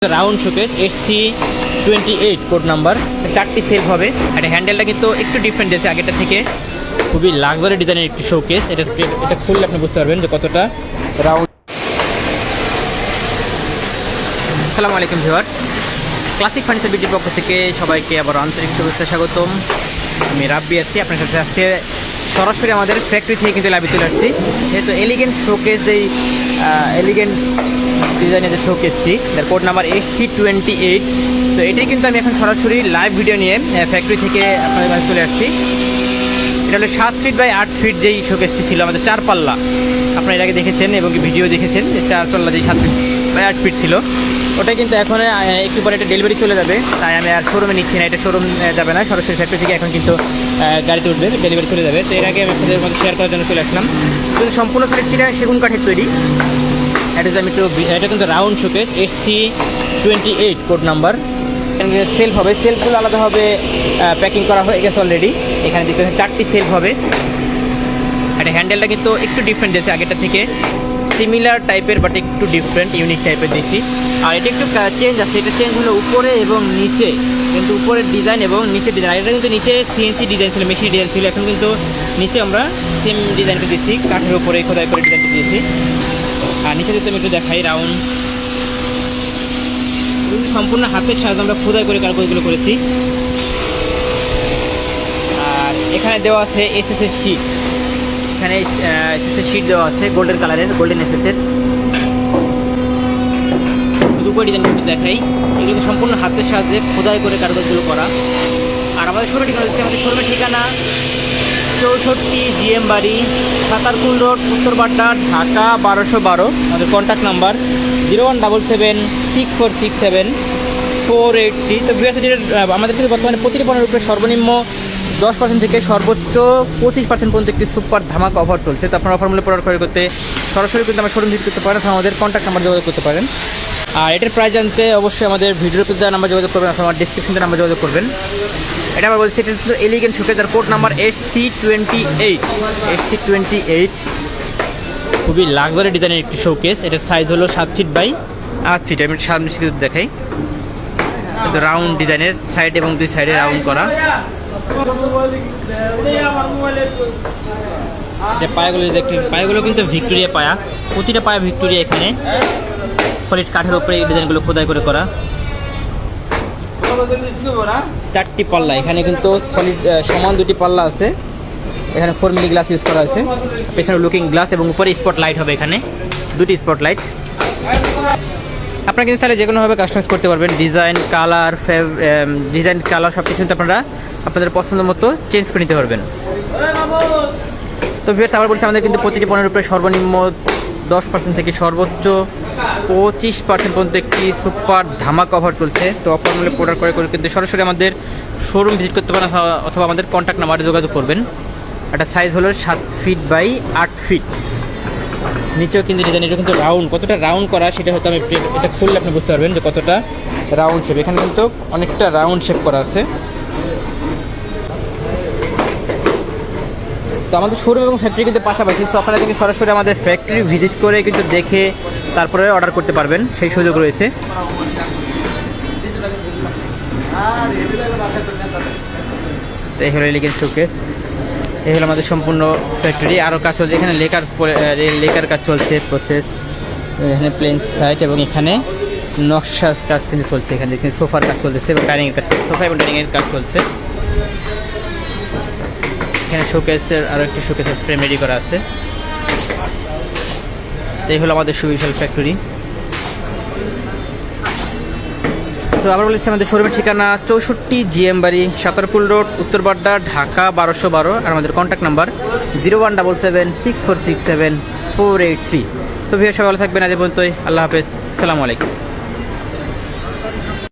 Round showcase SC28 code number, 4টি self হবে। এটা হ্যান্ডেলটা কিন্তু একটু ডিফারেন্ট আছে আগেরটা থেকে, খুবই লাক্সারি ডিজাইনের একটি শোকেস। এটা খুললে আপনি বুঝতে পারবেন যে কতটা রাউন্ড। আসসালামু আলাইকুম ভিউয়ার্স, ক্লাসিক ফার্নিচার বিটির পক্ষ থেকে সবাইকে আবার আন্তরিক শুভেচ্ছা স্বাগতম। আমি রাব্বি আছি আপনার সাথে। আজকে সরাসরি আমাদের ফ্যাক্টরি থেকে কিন্তু লাইভে চলে আসছি, যেহেতু এলিগেন্ট শোকেস, যেই এলিগেন্ট ডিজাইনের যে শোকেসটি, যার কোড নাম্বার SC28। তো এটাই কিন্তু আমি এখন সরাসরি লাইভ ভিডিও নিয়ে ফ্যাক্টরি থেকে আপনাদের কাছে চলে আসছি। এটা হলো 7 ফিট বাই 8 ফিট যেই শোকেসটি ছিল আমাদের 4 পাল্লা, আপনারা এর আগে দেখেছেন এবং ভিডিও দেখেছেন যে 4 পাল্লা যেই 7 ফিট বাই 8 ফিট ছিল, ওটা কিন্তু এখন একটু পরে এটা ডেলিভারি চলে যাবে। তাই আমি আর শোরুমে নিচ্ছি না, এটা শোরুম যাবে না, সরাসরি ফ্যাক্টরি থেকে এখন কিন্তু গাড়িতে উঠবে, ডেলিভারি চলে যাবে। তো এর আগে আমি আপনাদের মধ্যে শেয়ার করার জন্য চলে আসলাম। কিন্তু সম্পূর্ণ সাইড চিটাগাং সেগুন কাঠের তৈরি। এটা কিন্তু round showcase SC28 code number. Self হবে, সেলফগুলো আলাদাভাবে প্যাকিং করা হয়ে গেছে অলরেডি। এখানে দেখতে পাচ্ছেন 4টি সেলফ হবে। এটা হ্যান্ডেলটা কিন্তু একটু ডিফারেন্ট আছে আগেরটা থেকে, সিমিলার টাইপের বাট একটু ডিফারেন্ট ইউনিক টাইপের দেখছি। আর এটা একটু চেঞ্জ আছে, এটা চেঞ্জ হলো উপরে এবং নিচে, কিন্তু উপরের ডিজাইন এবং নিচের ডিজাইন। এটা কিন্তু নিচে CNC ডিজাইন ছিল, মেশিন ডিজাইন ছিল, এখন কিন্তু নিচে আমরা সেম ডিজাইনটা দিয়েছি, কাঠের উপরে খোদাই করে ডিজাইনটা দিয়েছি। আর নিচে যদি আমি একটু দেখাই, রাউন্ড সম্পূর্ণ হাতের সাহায্যে আমরা খোদাই করে কারুকাজগুলো করেছি। আর এখানে দেওয়া আছে SS এর শিট, এখানে SS এর শিট দেওয়া আছে গোল্ডেন কালারের, গোল্ডেন SS এর দুটো ডিজাইন কিন্তু দেখাই। এগুলো সম্পূর্ণ হাতের সাহায্যে খোদাই করে কারুকাজগুলো করা। আর আমাদের শোরুমের ঠিকানা হচ্ছে, আমাদের শোরুমের ঠিকানা 64 GM বাড়ি, সাতারকুল রোড, উত্তর বাড্ডা, ঢাকা 1212। আমাদের কন্ট্যাক্ট নাম্বার 017676748 তো আমাদের কিন্তু বর্তমানে প্রতিটি পণ্যের উপরে সর্বনিম্ন 10% থেকে সর্বোচ্চ 25% পর্যন্ত একটি সুপার ধামাকা অফার চলছে। তো আপনার অফার মূল্যে প্রোডাক্ট ক্রয় করতে সরাসরি কিন্তু আমার শোরুম ভিজিট করতে পারেন, আমাদের কন্ট্যাক্ট নাম্বার যোগাযোগ করতে পারেন। আর এটার প্রাইস জানতে অবশ্যই আমাদের ভিডিওর দেওয়া নাম্বার যোগাযোগ করবেন, অথবা আমার ডিসক্রিপশনে নাম্বার যোগাযোগ করবেন। এটা আমরা বলছি, এটা হচ্ছে এলিগেন্ট শোকেস, যার কোড নাম্বার SC28। খুবই লাক্সারি ডিজাইনের একটি শোকেস। এটার সাইজ হলো 7 ফিট বাই 8 ফিট। আমি সামনে দেখাই, কিন্তু রাউন্ড ডিজাইনের, সাইড এবং দুই সাইডে রাউন্ড করা। পায়াগুলো দেখতে, পায়াগুলো কিন্তু ভিক্টোরিয়া পায়া, প্রতিটা পায়া ভিক্টোরিয়া। এখানে সলিড কাঠের উপরে এই ডিজাইনগুলো খোদাই করে করা। 4টি পাল্লা, এখানে কিন্তু সলিড সমান 2টি পাল্লা আছে। এখানে 4 মিলি গ্লাস ইউজ করা আছে, পেছনে লুকিং গ্লাস এবং উপরে স্পট লাইট হবে, এখানে 2টি স্পট লাইট। আপনারা কিন্তু চাইলে যে কোনোভাবে কাস্টমাইজ করতে পারবেন, ডিজাইন কালার সব কিছু কিন্তু আপনারা আপনাদের পছন্দ মতো চেঞ্জ করে নিতে পারবেন। তো ভিউয়ার্স, আবার বলছি, আমাদের কিন্তু প্রতিটি পণ্যের উপরে সর্বনিম্ন 10% থেকে সর্বোচ্চ 25% পর্যন্ত একটি সুপার ধামাকা অফার চলছে। তো অফার মূল্যে প্রোডাক্ট ক্রয় করে কিন্তু সরাসরি আমাদের শোরুম ভিজিট করতে পারেন, অথবা আমাদের কন্ট্যাক্ট নাম্বারে যোগাযোগ করবেন। একটা সাইজ হলো 7 ফিট বাই 8 ফিট। নিচেও কিন্তু ডিজাইন, এটা কিন্তু রাউন্ড, কতটা রাউন্ড করা সেটা হয়তো আমি এটা খুললে আপনি বুঝতে পারবেন যে কতটা রাউন্ড শেপ। এখানে কিন্তু অনেকটা রাউন্ড শেপ করা আছে। তো আমাদের শোরুম এবং ফ্যাক্টরি কিন্তু পাশাপাশি, তো আপনারা কিন্তু সরাসরি আমাদের ফ্যাক্টরি ভিজিট করে কিন্তু দেখে তারপরে অর্ডার করতে পারবেন, সেই সুযোগ রয়েছে। তো এই হলো এলিগেন্ট শোকেস, এই হলো আমাদের সম্পূর্ণ ফ্যাক্টরি। আরও কাজ চলছে, এখানে লেকার কাজ চলছে, প্রসেস, এখানে প্লেন সাইড এবং এখানে নকশা কাজ কিন্তু চলছে। এখানে দেখুন সোফার কাজ চলতেছে এবং ডাইনিংয়ের কাজ, সোফা এবং ডাইনিংয়ের কাজ চলছে। এখানে শোকেসের আরও একটি শোকেসের ফ্রেম রেডি করা আছে। এই হলো আমাদের সুবিশাল ফ্যাক্টরি। তো আবার বলেছি, আমাদের শোরুমের ঠিকানা 64 GM বাড়ি, সাতারকুল রোড, উত্তর বাড্ডা, ঢাকা 1212। আর আমাদের কন্ট্যাক্ট নাম্বার 01776467483। তো ভিডিও সবাই ভালো থাকবেন, আজ পর্যন্তই। আল্লাহ হাফেজ, আসসালামু আলাইকুম।